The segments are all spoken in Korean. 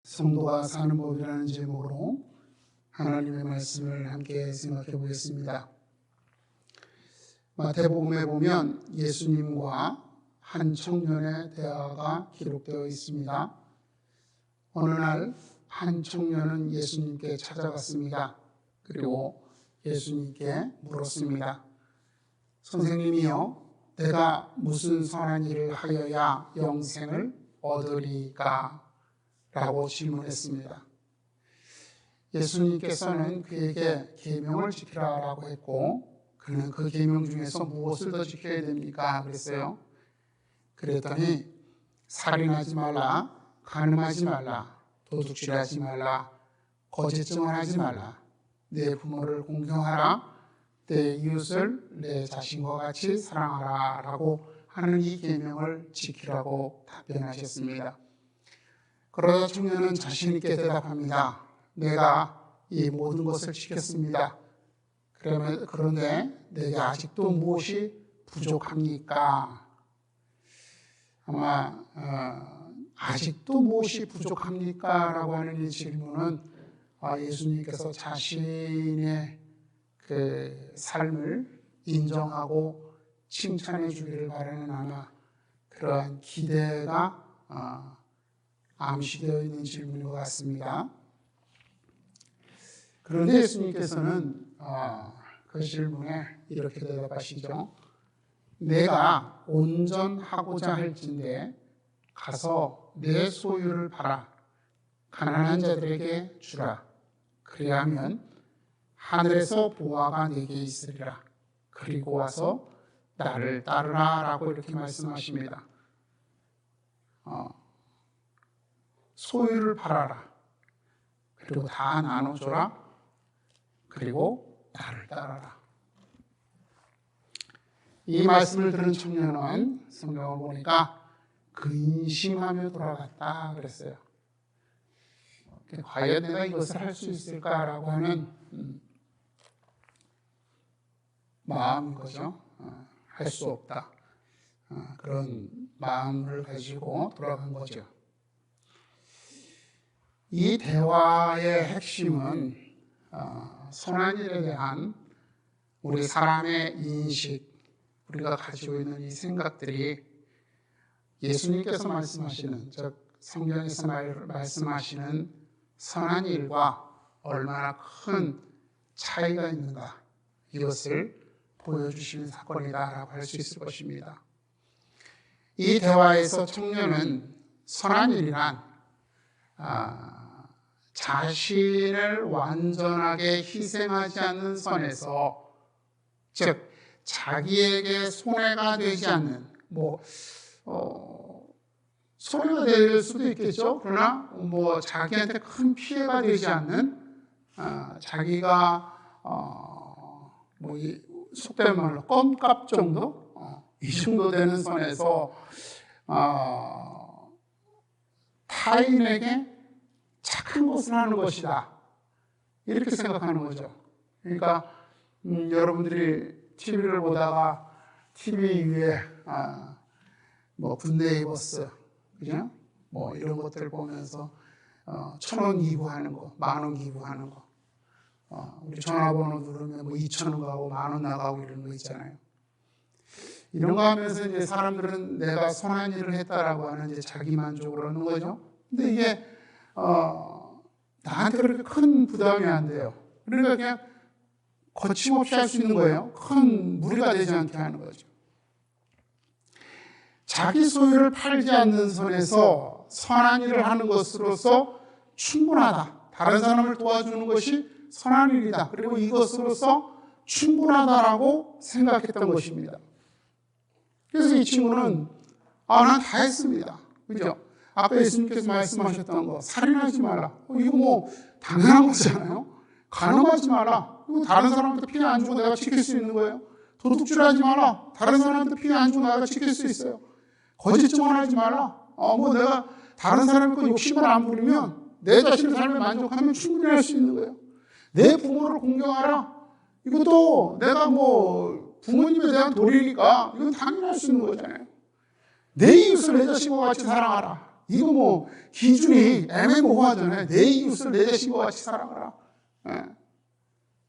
성도가 사는 법이라는 제목으로 하나님의 말씀을 함께 생각해 보겠습니다. 마태복음에 보면 예수님과 한 청년의 대화가 기록되어 있습니다. 어느 날 한 청년은 예수님께 찾아갔습니다. 그리고 예수님께 물었습니다. 선생님이요, 내가 무슨 선한 일을 하여야 영생을 얻으리까? 라고 질문했습니다. 예수님께서는 그에게 계명을 지키라라고 했고, 그는 그 계명 중에서 무엇을 더 지켜야 됩니까? 그랬어요. 그랬더니 살인하지 말라, 간음하지 말라, 도둑질하지 말라, 거짓 증언하지 말라, 내 부모를 공경하라, 내 이웃을 내 자신과 같이 사랑하라 라고 하는 이 계명을 지키라고 답변하셨습니다. 그러자 청년은 자신 있게 대답합니다. 내가 이 모든 것을 지켰습니다. 그런데 내게 아직도 무엇이 부족합니까? 아마 아직도 무엇이 부족합니까? 라고 하는 이 질문은 예수님께서 자신의 그 삶을 인정하고 칭찬해 주기를 바라는 아마 그러한 기대가 암시되어 있는 질문인 것 같습니다. 그런데 예수님께서는 그 질문에 이렇게 대답하시죠. 내가 온전하고자 할진대 가서 내 소유를 팔아 가난한 자들에게 주라. 그리하면 하늘에서 보화가 내게 있으리라. 그리고 와서 나를 따르라 라고 이렇게 말씀하십니다. 소유를 팔아라. 그리고 다 나눠줘라. 그리고 나를 따라라. 이 말씀을 들은 청년은 성경을 보니까 근심하며 돌아갔다 그랬어요. 과연 내가 이것을 할 수 있을까라고 하는 마음인 거죠. 할 수 없다. 그런 마음을 가지고 돌아간 거죠. 이 대화의 핵심은 선한 일에 대한 우리 사람의 인식, 우리가 가지고 있는 이 생각들이 예수님께서 말씀하시는, 즉 성경에서 말씀하시는 선한 일과 얼마나 큰 차이가 있는가, 이것을 보여주시는 사건이다라고 할 수 있을 것입니다. 이 대화에서 청년은 선한 일이란 자신을 완전하게 희생하지 않는 선에서, 즉 자기에게 손해가 되지 않는, 손해가 될 수도 있겠죠. 그러나 자기한테 큰 피해가 되지 않는, 자기가 속된 말로 껌값 정도, 이 정도 되는 선에서 타인에게 착한 것을 하는 것이다, 이렇게 생각하는 거죠. 그러니까 여러분들이 TV를 보다가 TV 위에 굿네이버스, 그죠? 이런 것들 보면서 1,000원 기부하는 거, 10,000원 기부하는 거, 우리 전화번호 누르면 2,000원 가고 10,000원 나가고 이런 거 있잖아요. 이런 거 하면서 이제 사람들은 내가 선한 일을 했다라고 하는 이제 자기 만족을 하는 거죠. 근데 이게 나한테 그렇게 큰 부담이 안 돼요. 그러니까 그냥 거침없이 할 수 있는 거예요. 큰 무리가 되지 않게 하는 거죠. 자기 소유를 팔지 않는 선에서 선한 일을 하는 것으로서 충분하다. 다른 사람을 도와주는 것이 선한 일이다. 그리고 이것으로서 충분하다라고 생각했던 것입니다. 그래서 이 친구는 난 다 했습니다. 그죠? 아까 예수님께서 말씀하셨던 거, 살인하지 말라. 이거 당연한 거잖아요. 간음하지 말라. 이거 다른 사람한테 피해 안 주고 내가 지킬 수 있는 거예요. 도둑질하지 말라. 다른 사람한테 피해 안 주고 내가 지킬 수 있어요. 거짓 증언하지 말라. 내가 다른 사람의 거 욕심을 안 부리면 내 자신의 삶에 만족하면 충분히 할 수 있는 거예요. 내 부모를 공경하라. 이것도 내가 부모님에 대한 도리니까 이건 당연히 할 수 있는 거잖아요. 내 이웃을 내 자신과 같이 사랑하라. 이거 뭐 기준이 애매모호하잖아요. 내 이웃을 내 자신과 같이 사랑하라. 예.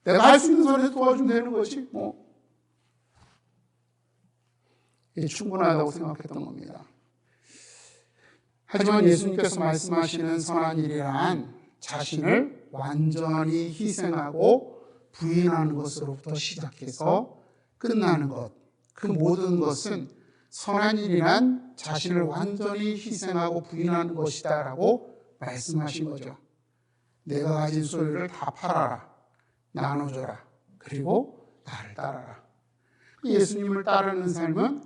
내가 할 수 있는 선에서 도와주면 되는 거지 뭐. 이게 충분하다고 생각했던 겁니다. 하지만 예수님께서 말씀하시는 선한 일이란 자신을 완전히 희생하고 부인하는 것으로부터 시작해서 끝나는 것, 그 모든 것은 선한 일이란 자신을 완전히 희생하고 부인하는 것이다 라고 말씀하신 거죠. 내가 가진 소유를 다 팔아라, 나눠줘라, 그리고 나를 따라라. 예수님을 따르는 삶은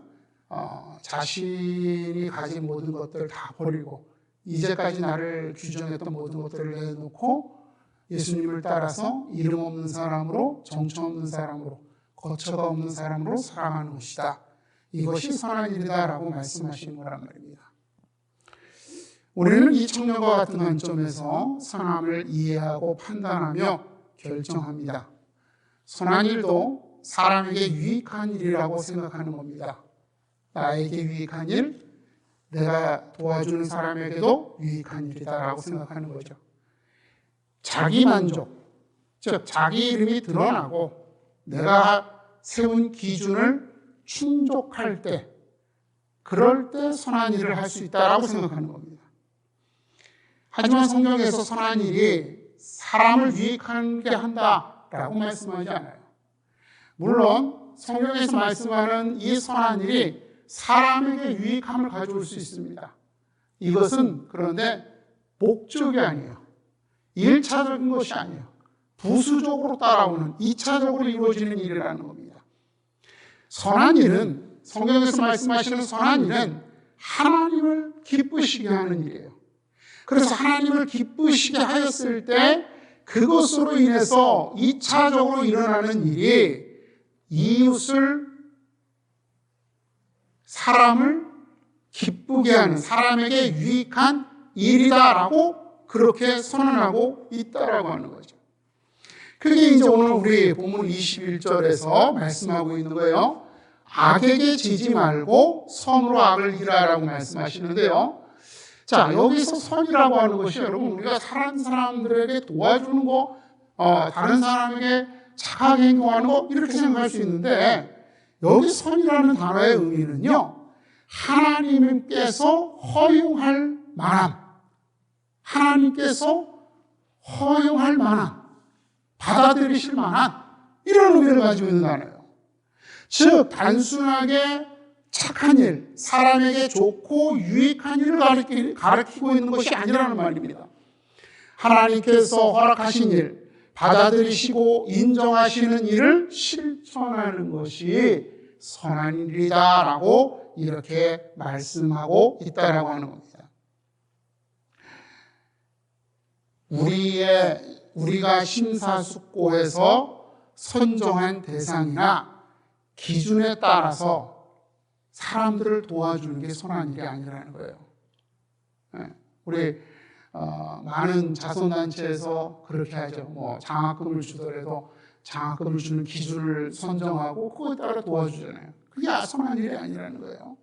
자신이 가진 모든 것들을 다 버리고 이제까지 나를 규정했던 모든 것들을 내놓고 예수님을 따라서 이름 없는 사람으로, 정처 없는 사람으로, 거처가 없는 사람으로 살아가는 것이다. 이것이 선한 일이다 라고 말씀하시는 거란 말입니다. 우리는 이 청년과 같은 관점에서 선함을 이해하고 판단하며 결정합니다. 선한 일도 사람에게 유익한 일이라고 생각하는 겁니다. 나에게 유익한 일, 내가 도와주는 사람에게도 유익한 일이다라고 생각하는 거죠. 자기 만족, 즉 자기 이름이 드러나고 내가 세운 기준을 충족할 때, 그럴 때 선한 일을 할 수 있다라고 생각하는 겁니다. 하지만 성경에서 선한 일이 사람을 유익하게 한다라고 말씀하지 않아요. 물론 성경에서 말씀하는 이 선한 일이 사람에게 유익함을 가져올 수 있습니다. 이것은 그런데 목적이 아니에요. 1차적인 것이 아니에요. 부수적으로 따라오는 2차적으로 이루어지는 일이라는 겁니다. 선한 일은, 성경에서 말씀하시는 선한 일은 하나님을 기쁘시게 하는 일이에요. 그래서 하나님을 기쁘시게 하였을 때 그것으로 인해서 2차적으로 일어나는 일이 이웃을, 사람을 기쁘게 하는, 사람에게 유익한 일이다라고 그렇게 선언하고 있다라고 하는 거죠. 그게 이제 오늘 우리 본문 21절에서 말씀하고 있는 거예요. 악에게 지지 말고 선으로 악을 일하라고 말씀하시는데요. 자, 여기서 선이라고 하는 것이 여러분, 우리가 다른 사람들에게 도와주는 거, 다른 사람에게 착하게 행동하는 거, 이렇게 생각할 수 있는데, 여기 선이라는 단어의 의미는요, 하나님께서 허용할 만한, 하나님께서 허용할 만한, 받아들이실 만한 이런 의미를 가지고 있는 단어예요. 즉 단순하게 착한 일, 사람에게 좋고 유익한 일을 가르치고 있는 것이 아니라는 말입니다. 하나님께서 허락하신 일, 받아들이시고 인정하시는 일을 실천하는 것이 선한 일이다라고 이렇게 말씀하고 있다라고 하는 겁니다. 우리가 심사숙고해서 선정한 대상이나 기준에 따라서 사람들을 도와주는 게 선한 일이 아니라는 거예요. 우리 많은 자선단체에서 그렇게 하죠. 뭐 장학금을 주더라도 장학금을 주는 기준을 선정하고 그거에 따라 도와주잖아요. 그게 선한 일이 아니라는 거예요.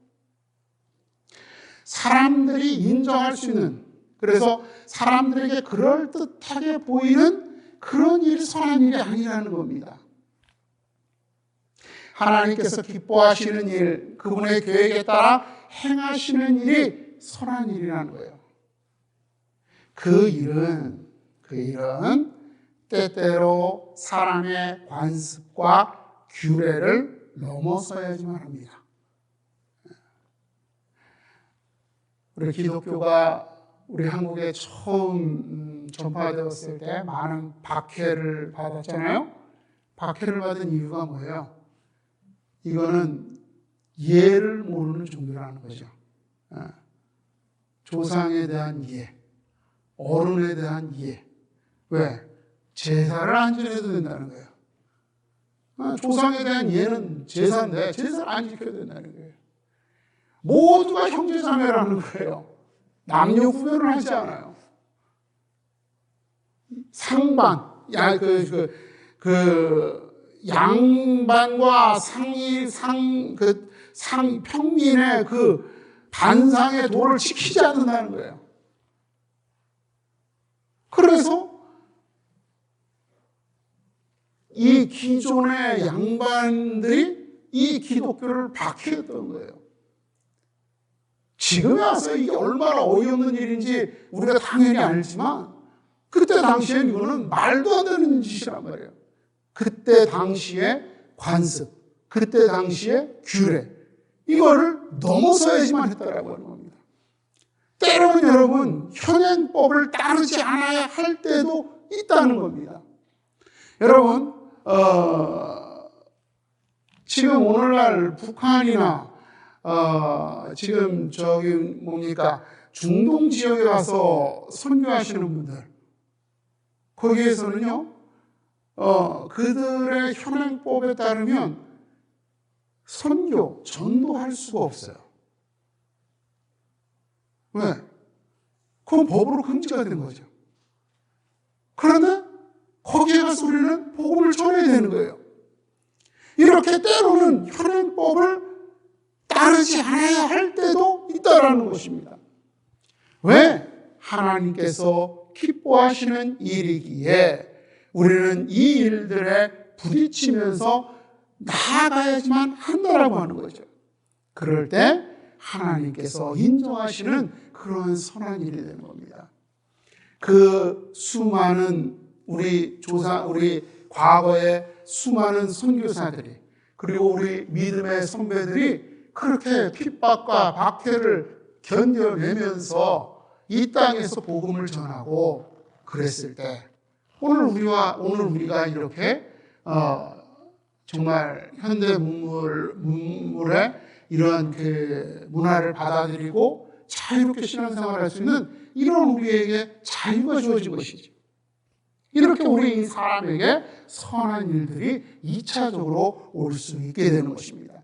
사람들이 인정할 수 있는, 그래서 사람들에게 그럴듯하게 보이는 그런 일이 선한 일이 아니라는 겁니다. 하나님께서 기뻐하시는 일, 그분의 계획에 따라 행하시는 일이 선한 일이라는 거예요. 그 일은 때때로 사람의 관습과 규례를 넘어서야지만 합니다. 우리 기독교가 우리 한국에 처음 전파되었을 때 많은 박해를 받았잖아요. 박해를 받은 이유가 뭐예요? 이거는 예를 모르는 종교라는 거죠. 조상에 대한 이해, 어른에 대한 이해. 왜? 제사를 안 지내도 된다는 거예요. 조상에 대한 이해는 제사인데 제사를 안 지켜야 된다는 거예요. 모두가 형제자매라는 거예요. 남녀 구별을 하지 않아요. 상반, 양반과 평민의 반상의 도를 지키지 않는다는 거예요. 그래서 이 기존의 양반들이 이 기독교를 박해했던 거예요. 지금에 와서 이게 얼마나 어이없는 일인지 우리가 당연히 알지만 그때 당시엔 이거는 말도 안 되는 짓이란 말이에요. 그때 당시에 관습, 그때 당시에 규례, 이거를 넘어서야지만 했다라고 하는 겁니다. 때로는 여러분 현행법을 따르지 않아야 할 때도 있다는 겁니다. 여러분 지금 오늘날 북한이나 지금 중동 지역에 가서 선교하시는 분들, 거기에서는요 그들의 현행법에 따르면 선교, 전도할 수가 없어요. 왜? 그건 법으로 금지가 된 거죠. 그런데 거기에 가서 우리는 복음을 전해야 되는 거예요. 이렇게 때로는 현행법을 따르지 않아야 할 때도 있다라는 것입니다. 왜? 하나님께서 기뻐하시는 일이기에 우리는 이 일들에 부딪히면서 나아가야지만 한다라고 하는 거죠. 그럴 때 하나님께서 인정하시는 그런 선한 일이 되는 겁니다. 그 수많은 우리 과거의 수많은 선교사들이, 그리고 우리 믿음의 선배들이 그렇게 핍박과 박해를 견뎌내면서 이 땅에서 복음을 전하고 그랬을 때 오늘 우리가 이렇게 정말 현대 문물의 이러한 그 문화를 받아들이고 자유롭게 신앙생활을 할 수 있는 이런 우리에게 자유가 주어진 것이죠. 이렇게 우리 사람에게 선한 일들이 2차적으로 올 수 있게 되는 것입니다.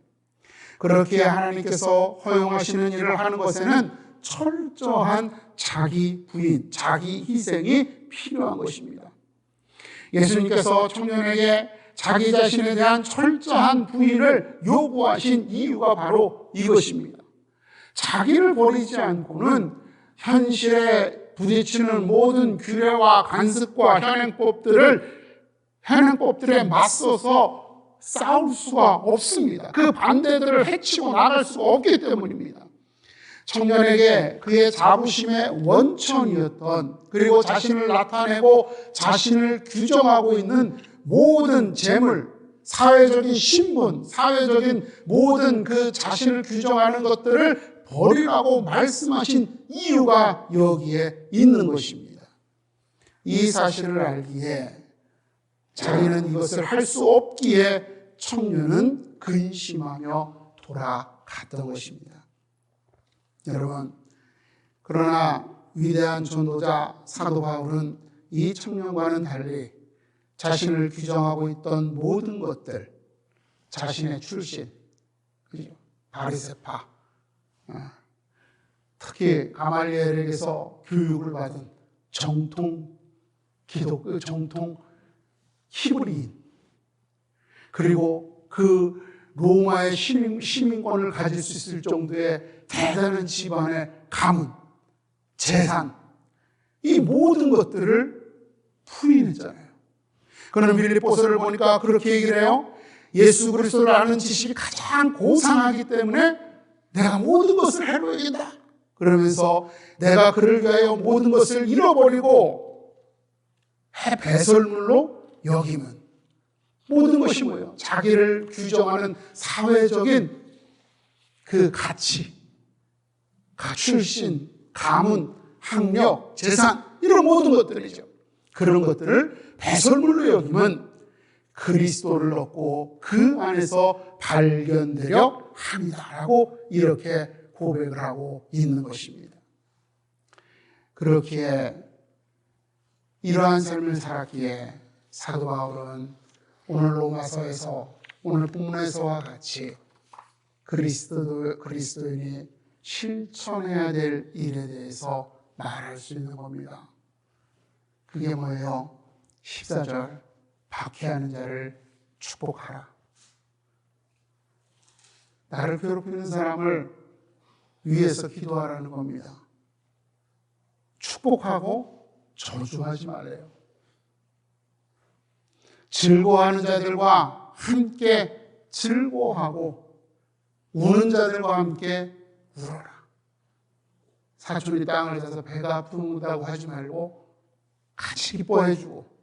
그렇게 하나님께서 허용하시는 일을 하는 것에는 철저한 자기 부인, 자기 희생이 필요한 것입니다. 예수님께서 청년에게 자기 자신에 대한 철저한 부인을 요구하신 이유가 바로 이것입니다. 자기를 버리지 않고는 현실에 부딪히는 모든 규례와 관습과 현행법들에 맞서서 싸울 수가 없습니다. 그 반대들을 해치고 나갈 수가 없기 때문입니다. 청년에게 그의 자부심의 원천이었던, 그리고 자신을 나타내고 자신을 규정하고 있는 모든 재물, 사회적인 신분, 사회적인 모든 그 자신을 규정하는 것들을 버리라고 말씀하신 이유가 여기에 있는 것입니다. 이 사실을 알기에 자기는 이것을 할 수 없기에 청년은 근심하며 돌아갔던 것입니다. 여러분, 그러나 위대한 전도자 사도 바울은 이 청년과는 달리 자신을 규정하고 있던 모든 것들, 자신의 출신, 바리새파, 특히 가말리엘에게서 교육을 받은 기독교 정통 히브리인, 그리고 그 로마의 시민권을 가질 수 있을 정도의 대단한 집안의 가문, 재산, 이 모든 것들을 부인했잖아요. 그는 빌립보서를 보니까 그렇게 얘기를 해요. 예수 그리스도를 아는 지식이 가장 고상하기 때문에 내가 모든 것을 해로 여긴다. 그러면서 내가 그를 위하여 모든 것을 잃어버리고 배설물로 여기면, 모든 것이 뭐예요? 자기를 규정하는 사회적인 그 가치, 출신, 가문, 학력, 재산, 이런 모든 것들이죠. 그런 것들을 배설물로 여기면 그리스도를 얻고 그 안에서 발견되려 합니다라고 이렇게 고백을 하고 있는 것입니다. 그렇기에 이러한 삶을 살았기에 사도 바울은 오늘 로마서에서, 오늘 본문에서와 같이 그리스도인이 실천해야 될 일에 대해서 말할 수 있는 겁니다. 그게 뭐예요? 14절, 박해하는 자를 축복하라. 나를 괴롭히는 사람을 위해서 기도하라는 겁니다. 축복하고 저주하지 말래요. 즐거워하는 자들과 함께 즐거워하고 우는 자들과 함께 울어라. 사촌이 땅을 사서 배가 아프다고 하지 말고 같이 기뻐해주고,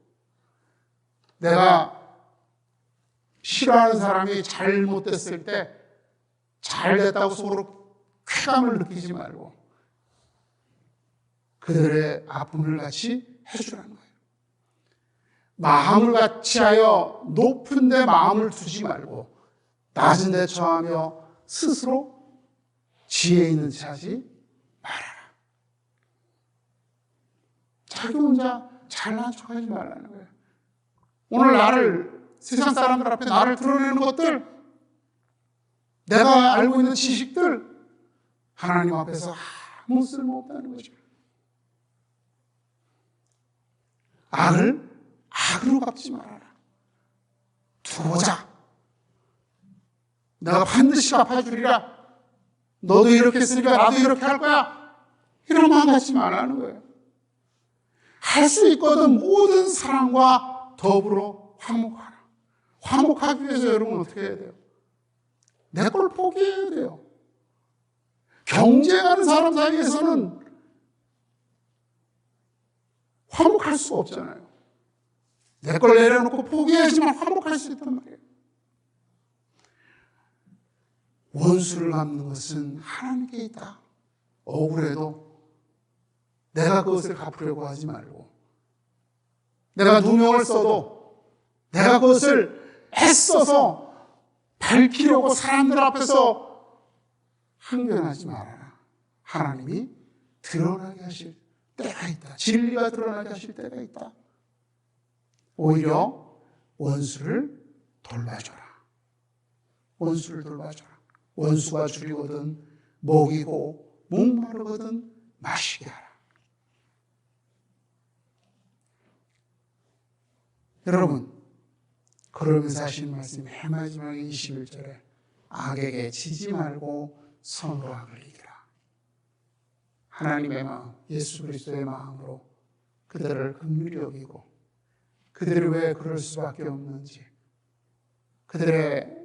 내가 싫어하는 사람이 잘못됐을 때 잘됐다고 서로 쾌감을 느끼지 말고 그들의 아픔을 같이 해주라는 거예요. 마음을 같이 하여 높은 데 마음을 두지 말고 낮은 데 처하며 스스로 지혜 있는 체 하지 말아라. 자기 혼자 잘난 척하지 말라는 거예요. 오늘 나를, 세상 사람들 앞에 나를 드러내는 것들, 내가 알고 있는 지식들, 하나님 앞에서 아무 쓸모없다는 거죠. 악을 악으로 갚지 말아라. 두고자. 내가 반드시 갚아주리라. 너도 이렇게 했으니까 나도 이렇게 할 거야. 이런 마음 갖지 말라는 거예요. 할 수 있거든 모든 사람과 더불어 화목하라. 화목하기 위해서 여러분 어떻게 해야 돼요? 내 걸 포기해야 돼요. 경쟁하는 사람 사이에서는 화목할 수가 없잖아요. 내 걸 내려놓고 포기해야지만 화목할 수 있단 말이에요. 원수를 갚는 것은 하나님께 있다. 억울해도 내가 그것을 갚으려고 하지 말고, 내가 누명을 써도 내가 그것을 애써서 밝히려고 사람들 앞에서 항변하지 말아라. 하나님이 드러나게 하실 때가 있다. 진리가 드러나게 하실 때가 있다. 오히려 원수를 돌봐줘라. 원수를 돌봐줘라. 원수가 줄이거든 먹이고 목마르거든 마시게 하라. 여러분, 그러면서 하시는 말씀이 맨 마지막에 21절에 악에게 지지 말고 선으로 악을 이기라. 하나님의 마음, 예수 그리스도의 마음으로 그들을 긍휼히 여기고, 그들이 왜 그럴 수밖에 없는지, 그들의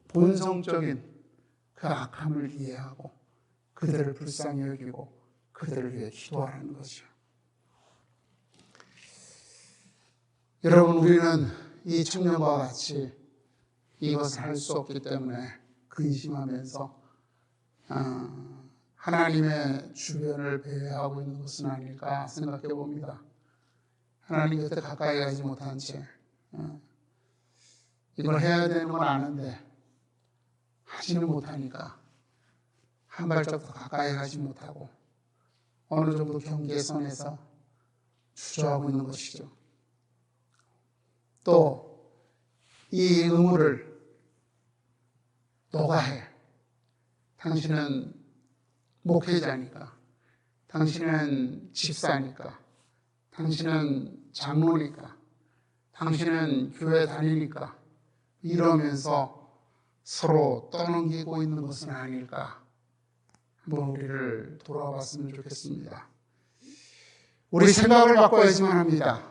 본성적인 그 악함을 이해하고 그들을 불쌍히 여기고 그들을 위해 기도하라는 것이죠. 여러분, 우리는 이 청년과 같이 이것을 할 수 없기 때문에 근심하면서 하나님의 주변을 배회하고 있는 것은 아닐까 생각해 봅니다. 하나님 곁에 가까이 가지 못한 채 이걸 해야 되는 건 아는데 하지는 못하니까 한 발짝 더 가까이 가지 못하고 어느 정도 경계선에서 주저하고 있는 것이죠. 또 이 의무를 너가 해. 당신은 목회자니까, 당신은 집사니까, 당신은 장로니까, 당신은 교회 다니니까, 이러면서 서로 떠넘기고 있는 것은 아닐까. 한번 우리를 돌아봤으면 좋겠습니다. 우리 생각을 바꿔야지만 합니다.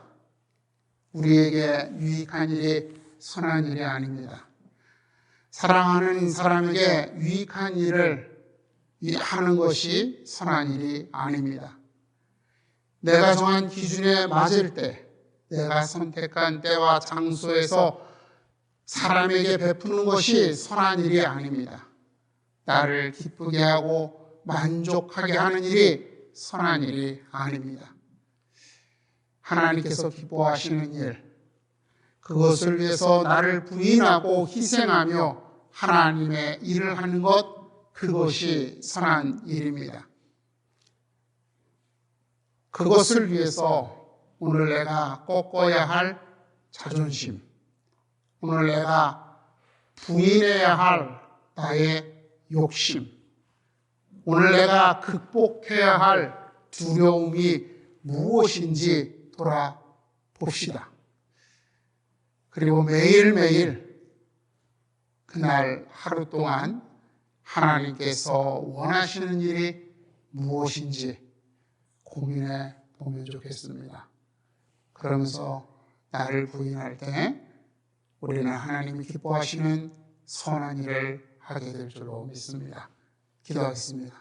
우리에게 유익한 일이 선한 일이 아닙니다. 사랑하는 사람에게 유익한 일을 하는 것이 선한 일이 아닙니다. 내가 정한 기준에 맞을 때, 내가 선택한 때와 장소에서 사람에게 베푸는 것이 선한 일이 아닙니다. 나를 기쁘게 하고 만족하게 하는 일이 선한 일이 아닙니다. 하나님께서 기뻐하시는 일, 그것을 위해서 나를 부인하고 희생하며 하나님의 일을 하는 것, 그것이 선한 일입니다. 그것을 위해서 오늘 내가 꺾어야 할 자존심, 오늘 내가 부인해야 할 나의 욕심, 오늘 내가 극복해야 할 두려움이 무엇인지 돌아봅시다. 그리고 매일매일 그날 하루 동안 하나님께서 원하시는 일이 무엇인지 고민해 보면 좋겠습니다. 그러면서 나를 부인할 때 우리는 하나님이 기뻐하시는 선한 일을 하게 될 줄로 믿습니다. 기도하겠습니다.